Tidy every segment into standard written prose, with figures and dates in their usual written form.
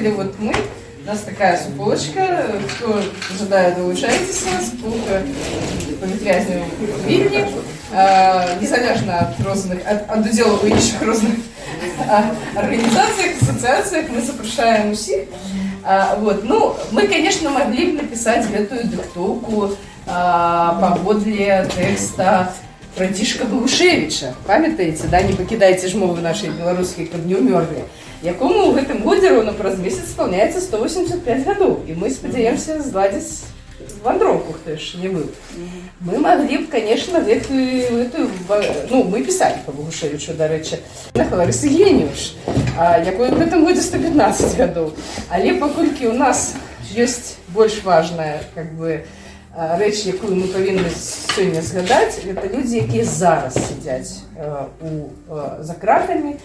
решили вот мы, у нас такая суполочка, кто ожидает, долучайтесь, спілка політв'язнів у Відні, незалежно от розных, от удела у інших розных организациях, ассоциациях, мы запрошаем усіх. Вот. Ну, мы, конечно, могли бы написать эту диктовку паводле тэкста Францішка Багушевіча. Памятаеце, да? Не пакідайце ж мовы нашай беларускай, каб не ўмёрлі. Якому ў гэтым годзе роўна праз месяц спаўняецца 185 гадоў. І мы спадзяемся зладзіць вандроўку, хто яшчэ не быў. Мы могли бы, конечно, эту, ну, мы писали по Багушевичу, до речі, Лариса Геніуш, якой в этом году 115 годов. Але паколькі у нас есть больш важная, как бы, рэч, якую мы павінны сёння згадаць, это люди, якія зараз сидять за кратамі.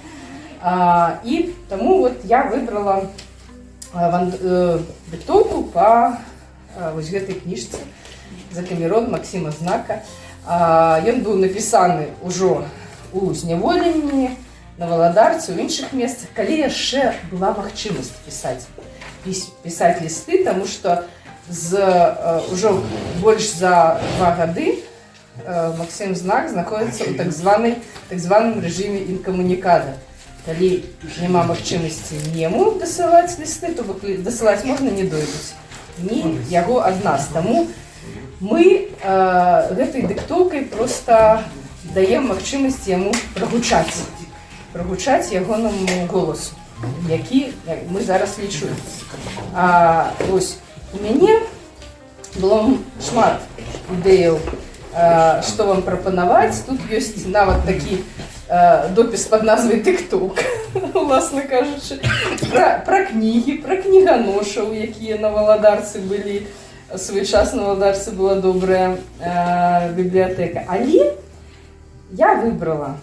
И тому вот я выбрала диктовку по вось гэтай кніжцы «Закамерон» Максима Знака. Ён быў напісаны ўжо у зняволенні, на Валадарцы, у іншых месцах, калі яшчэ была магчымасць пісаць лісты, таму што ўжо больш за 2 гады Максим Знак знаходзіцца ў так званым рэжыме інкамунікада. Калі няма магчымасці нему дасылаць лісты, то дасылаць можна не дойдуць. Ні яго ад нас. Таму мы гэтай дыктоўкай проста даем магчымасць яму прагучаць ягонаму голасу, які мы зараз лічуем. Ось у мяне было шмат ідэяў, што вам прапанаваць. Тут ёсць нават такі допіс пад назвай «Тык-тук», уласна кажучы, пра кнігі, пра кніганошаў, якія на Валадарцы былі. Свой час на Валадарцы была добрая бібліятэка. Але я выбрала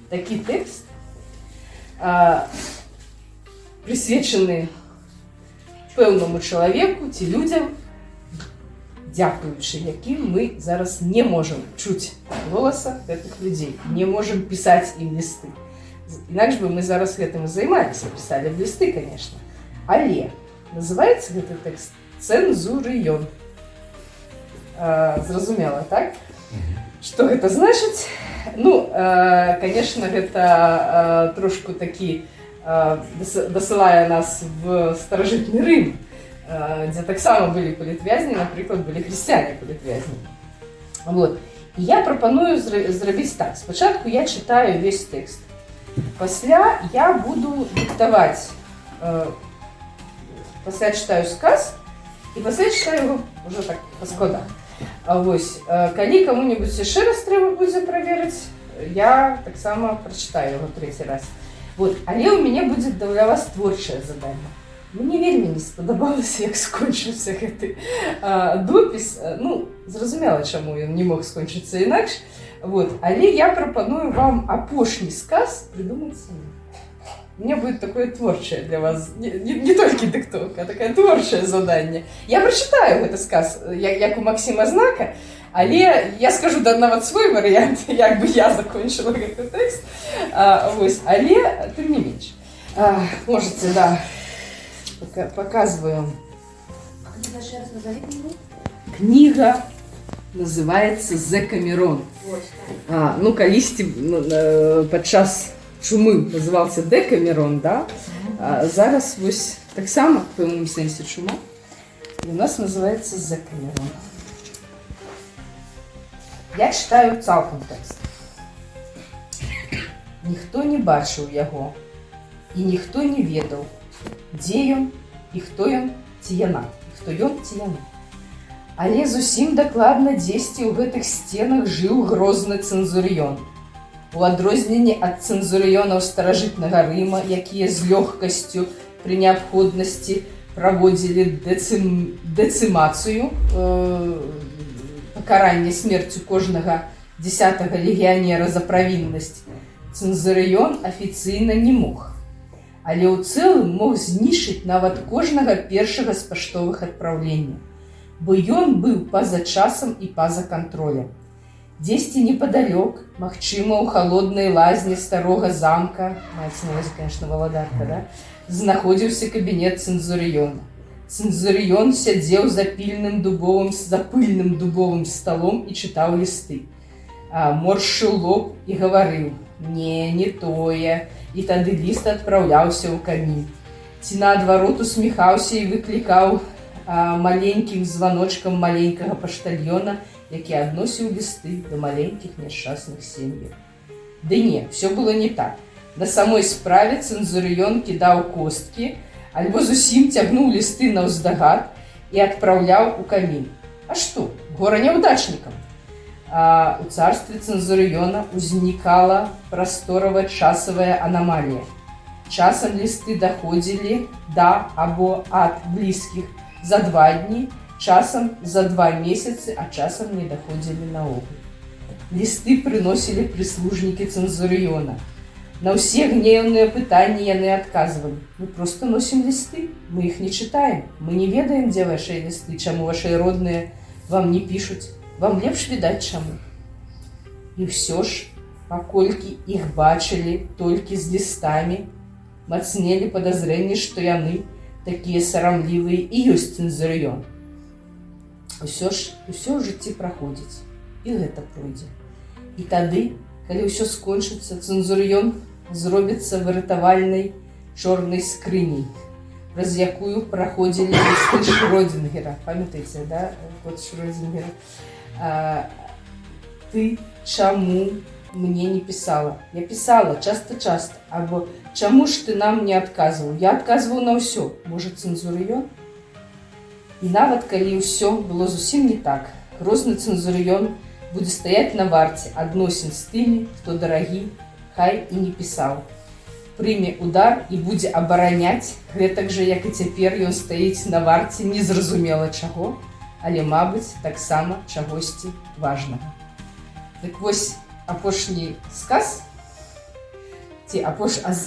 такі тэкст, прысвечаны пэўнаму чалавеку ці людзям, дзякуючы якім мы зараз не можам чуць голаса гэтых людзей, не можам пісаць ім лісты. Інакш бы мы зараз гэтым займаліся, пісалі б лісты, конечно. Але называецца гэты тэкст «Цэнзурыён». Зразумела, так? Што гэта значыць? Ну, конечно, гэта трошку такі дасылае нас в старажытны Рым, дзе таксама былі палітвязні, напрыклад, былі хрысціяне палітвязні. Вот. І я прапаную зрабіць так. Спачатку я читаю весь тэкст. Пасля я буду диктаваць, пасля читаю сказ, і пасля читаю яго ўжо так па складах. Вось, калі каму-небудзь яшчэ раз трэба будзе праверыць, я таксама прачытаю яго 3 раз. Вот. Але ў мяне будзе для вас творчае заданне. Мне вельмі не спадабалася, як скончыўся гэты допіс. Ну, зразумела, чаму ён не мог скончыцца інакш. Вот. Але я прапаную вам апошні сказ придумаць самі. У меня будет такое творчае для вас, не толькі дыктоўка, а такое творчае заданне. Я прачытаю гэты сказ, як у Максима Знака, але я скажу нават свой варыянт, як бы я закончыла гэты тэкст. Вось. Але тым не менш. Можете, да. Показываю. Книга называется «Закамерон». Ну, калісьці падчас чумы назывался «Декамерон», да? Зараз вось таксама, в пэўным сэнсе, чума. И у нас называется «Закамерон». Я читаю цалкам тэкст. Ніхто не бачыў яго, і ніхто не ведаў, дзе ён і хто ён ці яна, Але зусім дакладна дзесьці ў гэтых сценах жыў грозны цэнзурыён. У адрозненні ад цэнзурыёнаў старажытнага Рыма, якія з лёгкасцю пры неабходнасці праводзілі дэцымацыю, пакаранне смерцю кожнага 10-го легіянера за правіннасць, цэнзурыён афіцыйна не мог. Але ў цэлым мог знішчыць нават кожнага першага з паштовых адпраўленняў, бо ён быў па-за часам і па-за кантролем. Дзесьці непадалёк, магчыма, у халоднай лазні старога замка, маецца на ўвазе, конечно, валадарка, да? Знаходзіўся кабінет цэнзурыёна. Цэнзурыён сядзеў за пыльным дубовым сталом і чытаў лісты. Моршчыў лоб і гаварыў: не тое, і тады ліст адпраўляўся ў камін. Ці наадварот усміхаўся і выклікаў маленькім званочкам маленькага паштальёна, які адносіў лісты да маленькіх няшчасных сем'яў. Ды не, все было не так. На самой справе цэнзурыён кідаў косткі, альбо зусім цягнуў лісты наўздагад і адпраўляў у камін. А што, гора няўдачнікам? У царстве цэнзурыёна ўзнікала прасторавая-часавая анамалія. Часам лісты даходзілі да або ад блізкіх за 2 дні, часам за 2 месяцы, а часам не даходзілі наогул. Лісты прыносілі прыслужнікі цэнзурыёна. На ўсе гнеўныя пытанні яны адказвалі: мы проста носім лісты, мы іх не чытаем, мы не ведаем, дзе вашыя лісты, чаму вашыя родныя вам не пішуць, вам лепш відаць чаму. І ўсё ж, паколькі іх бачылі толькі з лістамі, мацнелі падазрэнні, што яны такія сарамлівыя і ёсць цэнзурыён. Усё ў жыцці праходзіць, і гэта пройдзе. І тады, калі ўсё скончыцца, цэнзурыён зробіцца выратавальнай чорнай скрыняй, праз якую праходзілі лісты Шрёдзінгера. Памятаеце, да? Кот Шрёдзінгера. Ты чаму мне не пісала? Я пісала часта-часта. Або чаму ж ты нам не адказваў? Я адказваў на ўсё. Можа, цэнзурыён? І нават калі ўсё было зусім не так, грозны цэнзурыён будзе стаяць на варце адносін з тымі, хто дарагі, хай і не пісаў. Прыме удар і будзе абараняць, гэтак жа, як і цяпер ён стаіць на варце незразумела чаго, але, мабыць, таксама чагосьці важнага. Дык вось апошні сказ, ці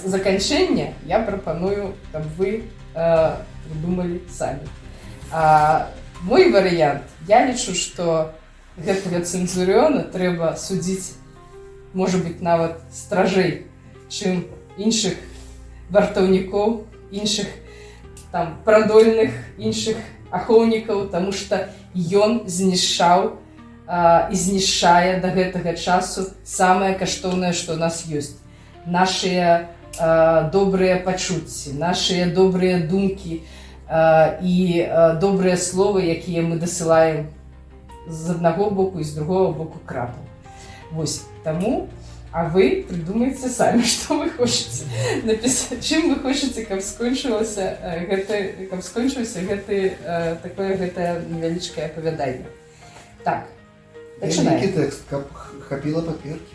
заканчэнне я прапаную, каб вы прыдумалі самі. Мой варыянт, я лічу, што гэтага цэнзурыёна трэба судзіць, можа быць, нават стражэй, чым іншых вартаўнікоў, іншых там прадольных, іншых ахоўнікаў, таму што ён знішчаў і знішчае да гэтага часу самае каштоўнае, што ў нас ёсць. Нашыя добрыя пачуцці, нашыя добрыя думкі і добрыя словы, якія мы дасылаем з аднаго боку і з другого боку крапу. Вось, таму, а вы прыдумайце самі, што вы хочаце напісаць, чым вы хочаце, каб скончылася гэтае невялічкае апавяданне. Так, пачынаем. Які тэкст, каб хапіла паперкі?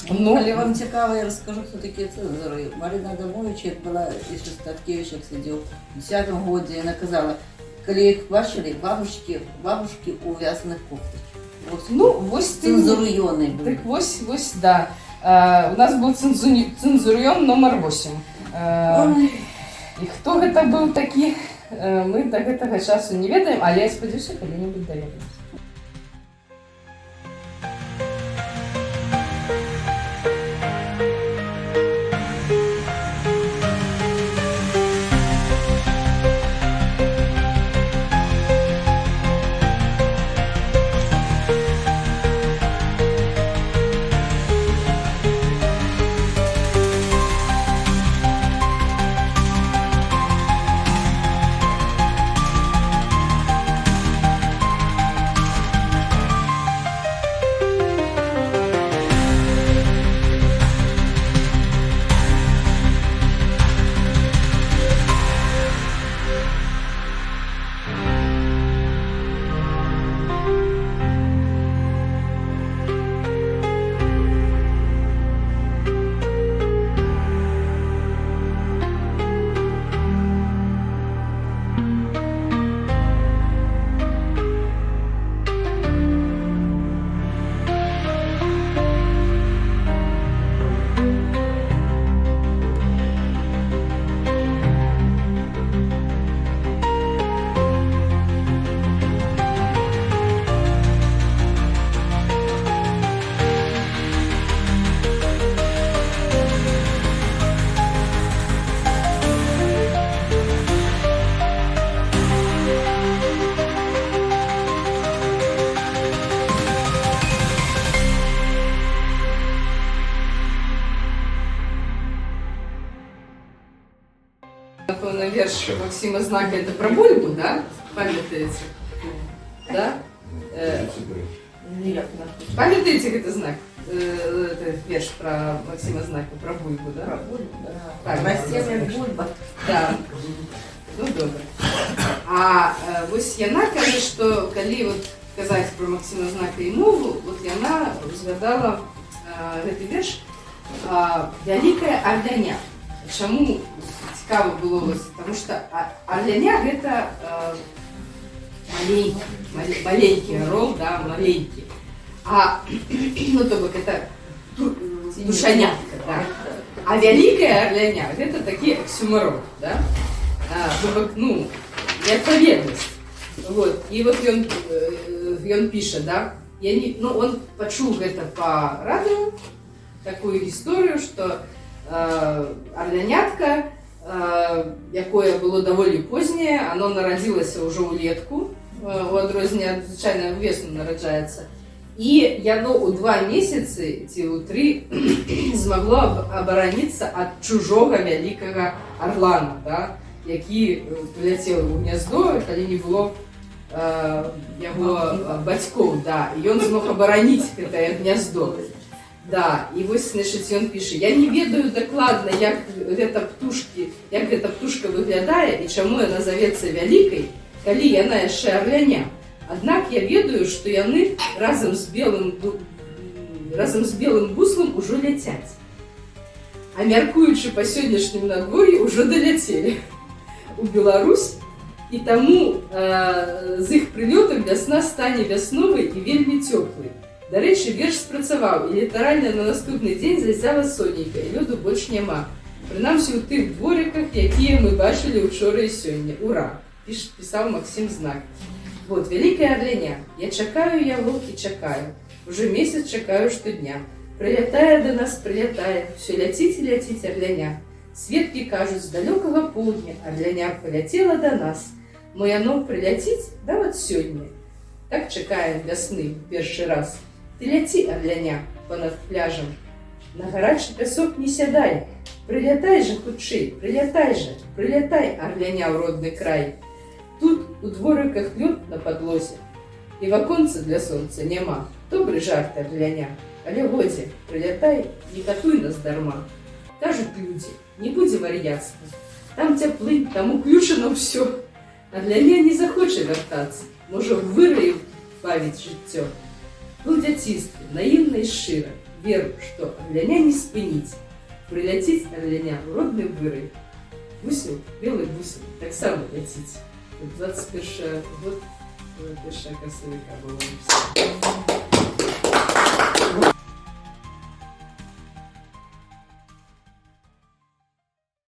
Але вам цікаво, я розкажу, хто такі цензори. Марина Адамович, як була і Шостаткевич, як сидів у 10-му годі, вона казала, коли їх бачили, бабушки у в'язаних кофточках. Ну, вось цензурыёны були. Так вось, да. У нас був цензурыён номер 8. І хто гэта быў такі, мы до гэтага часу не ведаем, але я спадзяюся, калі-небудзь даведаемся. на верш Максима Знака, это про бульбу, да? Памятаете? Да? Памятаете этот знак? Это верш про Максима Знака, про бульбу, да? Про бульбу, да. Памятаете? Растение бульба. Да. Ну, добре. А вось яна кажа, што калі вот казаць про Максима Знака і мову, вот яна згадала гэты верш «Вялікая Арляня». Чаму цікава было вось? Потому што Арляня гэта маленькі орол, да, маленькі. Ну, то бок, это душанятка, да. А вялікая Арляня гэта такі оксюмарон, да. Ну, неотповедность. Вот. И вот он пишет, да, он почув это по радио, такую историю, что орлянятка, якое было довольно позднее, оно народилось уже улетку, у адрознення звичайно весну народжается. И яно у 2 месяцы, ці у 3, змогло оборониться от чужого великого орлана, да, які прилетел у гнездо, калі не было яго бацькоў, да, і ён змог абараніць гэтае гнездо. Да, і вось, значыць, ён піша: «Я не ведаю дакладна, як гэта птушка выглядае і чаму яна завецца вялікай, калі яна яшчэ арляня. Аднак я ведаю, што яны разам з белым буслам ужо ляцяць. А мяркуючы па сённяшнім надвор'і, ужо даляцелі у Беларусь, і таму з іх прылётам вясна стане вясновай і вельмі цёплай. Дарэчы, верш спрацаваў, і літаральна на наступны дзень зазяла сонейка, і лёду больш няма. Прынамсі ў тых дворыках, якія мы бачылі учора і сёння. Ура!» Пісаў Максим Знак. Вот, «Вялікая Арляня. Я чакаю яго і чакаю. Уже месяц чакаю штодня. Прылятае да нас, прылятае. Всё ляціць і ляціць Арляня. Сведкі кажуць, з далёкага поўдня Арляня паляцела да нас. Мо яно прыляціць, да вот сёння. Так чакаем вясны першы раз. Ты ляці, Арляня, понад пляжам. На гарачы пясок не сядай. Прылятай же хутчэй, прылятай, Арляня, ў родны край. Тут у дворыках лёд на падлозе, і ваконца для сонца няма. Добры жарт, Арляня, але годзе, прылятай, не катуй нас дарма. Кажуць людзі, не будзе вар'яцтва. Там цяплынь, там уключана ўсё. Арляня не захоча вяртацца, можа ў выраю бавіць жыццё. У дзяцінстве, наіўна і шчыра, веру, што Арляня не спыніць. Прыляціць Арляня ў родны вырай. Бусел, белы бусел, таксама ляціць. 21 год, 1 красавіка было.